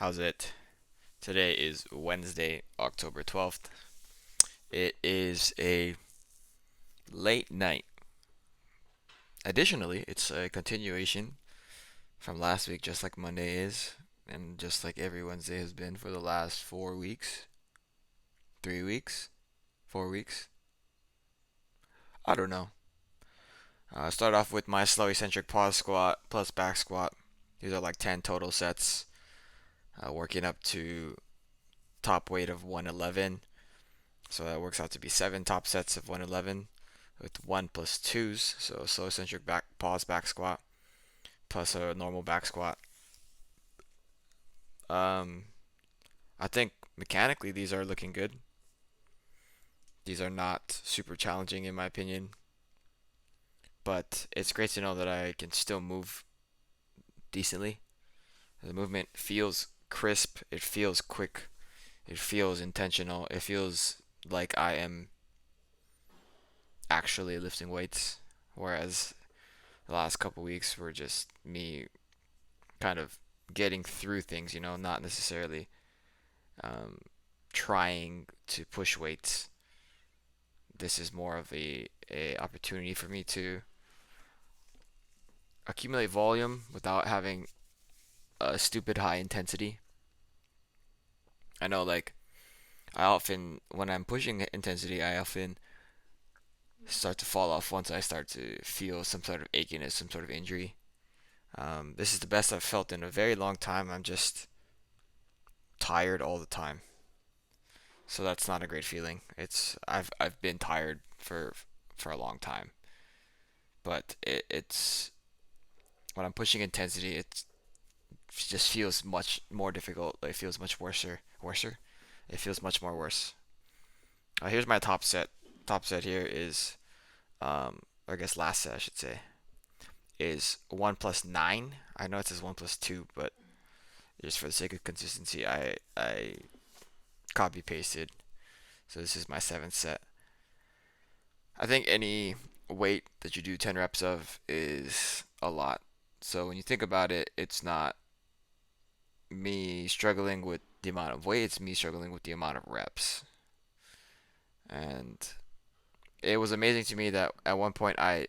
How's it? Today is Wednesday, October 12th. It is a late night. Additionally, it's a continuation from last week, just like Monday is, and just like every Wednesday has been for the last 4 weeks, 3 weeks, 4 weeks. I don't know. Start off with my slow eccentric pause squat plus back squat. These are like 10 total sets, working up to top weight of 111. So that works out to be 7 top sets of 111 with 1 plus 2s. So slow eccentric back pause back squat plus a normal back squat. Um, I think mechanically these are looking good. These are not super challenging in my opinion, but it's great to know that I can still move decently. The movement feels crisp, it feels quick, it feels intentional, it feels like I am actually lifting weights, whereas the last couple weeks were just me kind of getting through things, not necessarily um, trying to push weights. This is more of a opportunity for me to accumulate volume without having a stupid high intensity. I know, like, I often, when I'm pushing intensity, I often start to fall off once I start to feel some sort of achiness, some sort of injury. This is the best I've felt in a very long time. I'm just tired all the time. So that's not a great feeling. I've been tired for a long time, but it's when I'm pushing intensity, it just feels much more difficult. It feels much worser. It feels much more worse. Here's my top set. Top set here is I guess last set I should say is 1 plus 9. I know it says 1 plus 2, but just for the sake of consistency, I copy pasted. So this is my seventh set. I think any weight that you do 10 reps of is a lot. So when you think about it, it's not me struggling with the amount of weight, it's me struggling with the amount of reps. And it was amazing to me that at one point I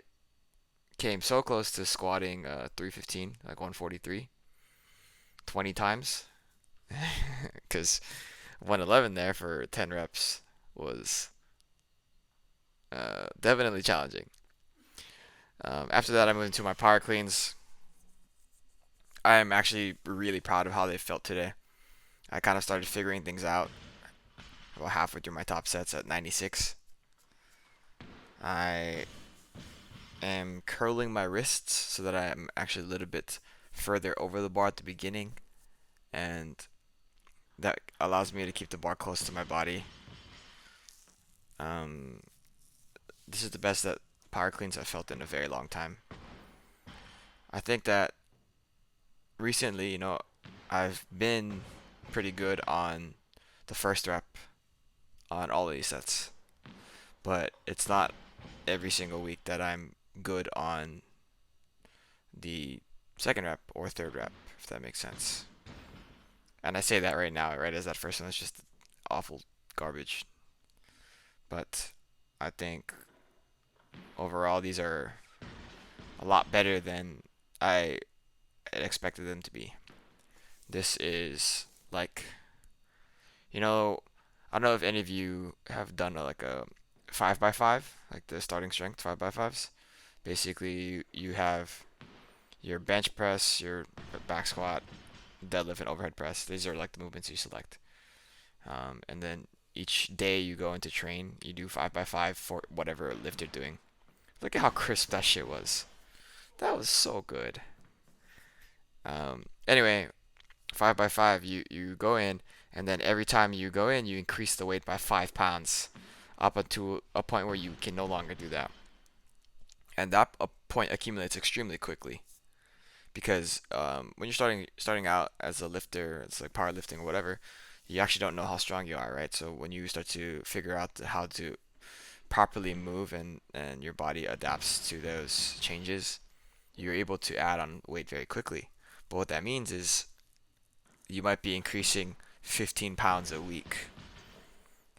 came so close to squatting 315, like 143, 20 times. Because 111 there for 10 reps was definitely challenging. After that, I moved into my power cleans. I am actually really proud of how they felt today. I kind of started figuring things out about halfway through my top sets at 96. I am curling my wrists so that I am actually a little bit further over the bar at the beginning, and that allows me to keep the bar close to my body. Um, this is the best that power cleans I've felt in a very long time. I think that recently, I've been pretty good on the first rep on all of these sets, but it's not every single week that I'm good on the second rep or third rep, if that makes sense. And I say that right now, right as that first one is just awful garbage. But I think overall these are a lot better than I expected them to be. This is like, I don't know if any of you have done like a 5x5, like the starting strength 5x5s. Basically, you have your bench press, your back squat, deadlift, and overhead press. These are like the movements you select. And then each day you go into train, you do 5x5 for whatever lift you're doing. Look at how crisp that shit was. That was so good. Anyway, 5x5, you go in, and then every time you go in, you increase the weight by 5 pounds up until a point where you can no longer do that. And that a point accumulates extremely quickly because when you're starting out as a lifter, it's like powerlifting or whatever, you actually don't know how strong you are, right? So when you start to figure out how to properly move and your body adapts to those changes, you're able to add on weight very quickly. But what that means is you might be increasing 15 pounds a week.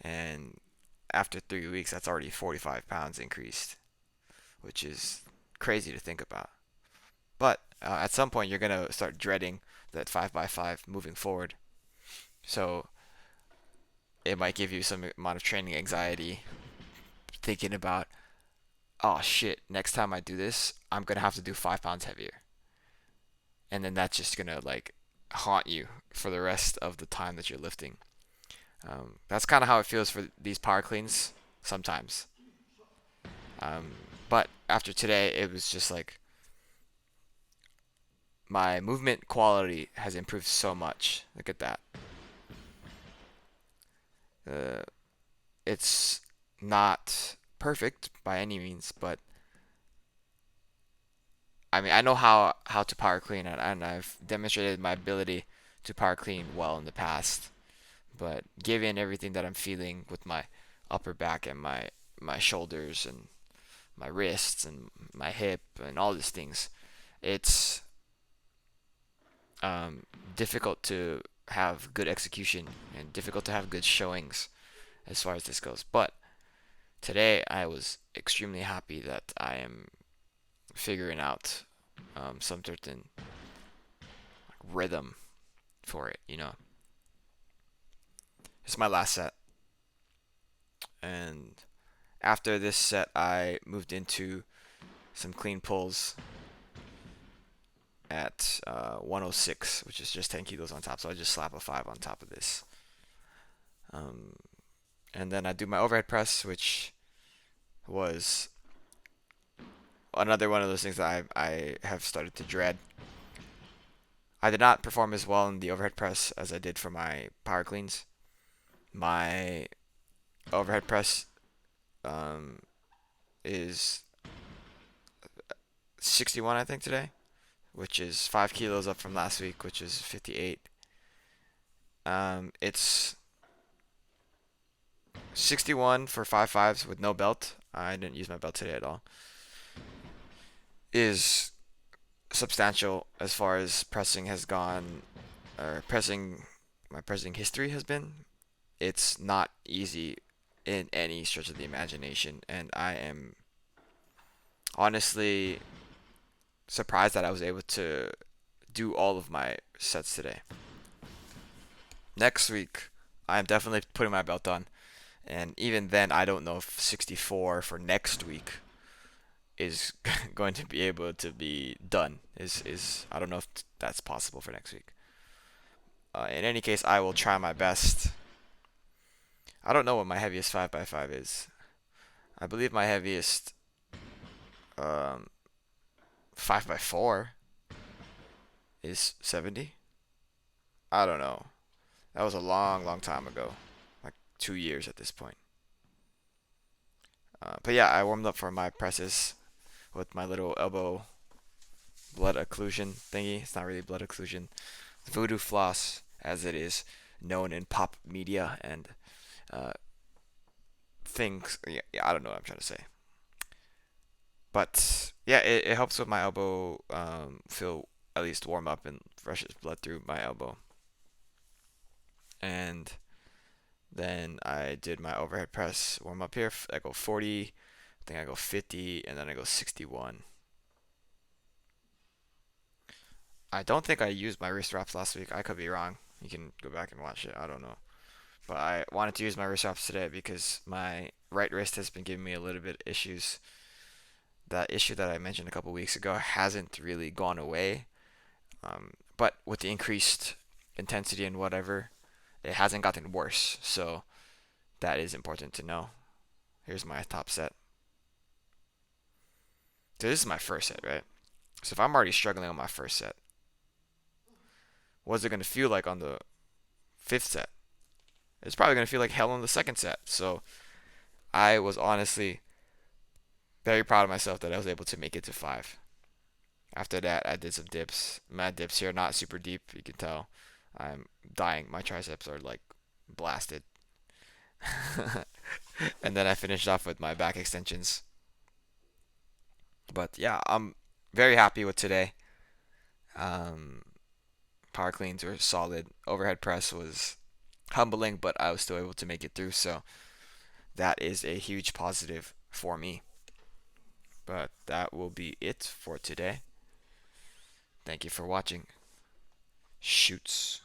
And after 3 weeks, that's already 45 pounds increased, which is crazy to think about. But at some point, you're going to start dreading that 5 by 5 moving forward. So it might give you some amount of training anxiety thinking about, oh shit, next time I do this, I'm going to have to do 5 pounds heavier. And then that's just going to like haunt you for the rest of the time that you're lifting. That's kind of how it feels for these power cleans sometimes. Um, but after today, it was just like my movement quality has improved so much. Look at that. Uh, it's not perfect by any means, but I mean, I know how to power clean, and I've demonstrated my ability to power clean well in the past. But given everything that I'm feeling with my upper back and my shoulders and my wrists and my hip and all these things, it's um, difficult to have good execution and difficult to have good showings as far as this goes. But today I was extremely happy that I am figuring out some certain rhythm for it. It's my last set, and after this set, I moved into some clean pulls at 106, which is just 10 kilos on top. So I just slap a 5 on top of this. Um, and then I do my overhead press, which was another one of those things that I have started to dread. I did not perform as well in the overhead press as I did for my power cleans. My overhead press um, is 61, I think, today, which is 5 kilos up from last week, which is 58. It's 61 for 5.5s with no belt. I didn't use my belt today at all. Is substantial as far as pressing has gone, or my pressing history has been. It's not easy in any stretch of the imagination, and I am honestly surprised that I was able to do all of my sets today. Next week, I'm definitely putting my belt on, and even then, I don't know if 64 for next week is going to be able to be done. Is I don't know if that's possible for next week. In any case, I will try my best. I don't know what my heaviest 5 by 5 is. I believe my heaviest um, 5 by 4 is 70. I don't know. That was a long, long time ago, like 2 years at this point. But yeah, I warmed up for my presses with my little elbow blood occlusion thingy. It's not really blood occlusion. Voodoo floss, as it is known in pop media and uh, things. Yeah, I don't know what I'm trying to say. But yeah, it helps with my elbow feel at least warm up and rushes blood through my elbow. And then I did my overhead press warm up here. I go 40, I think I go 50, and then I go 61. I don't think I used my wrist wraps last week. I could be wrong. You can go back and watch it. I don't know. But I wanted to use my wrist wraps today because my right wrist has been giving me a little bit of issues. That issue that I mentioned a couple weeks ago hasn't really gone away. But with the increased intensity and whatever, it hasn't gotten worse. So that is important to know. Here's my top set. So this is my first set, right? So if I'm already struggling on my first set, what's it going to feel like on the fifth set? It's probably going to feel like hell on the second set. So I was honestly very proud of myself that I was able to make it to 5. After that, I did some dips. Mad dips here, not super deep. You can tell I'm dying. My triceps are like blasted. And then I finished off with my back extensions. But yeah, I'm very happy with today. Um, Power cleans were solid. Overhead press was humbling, but I was still able to make it through. So that is a huge positive for me. But that will be it for today. Thank you for watching. Shoots.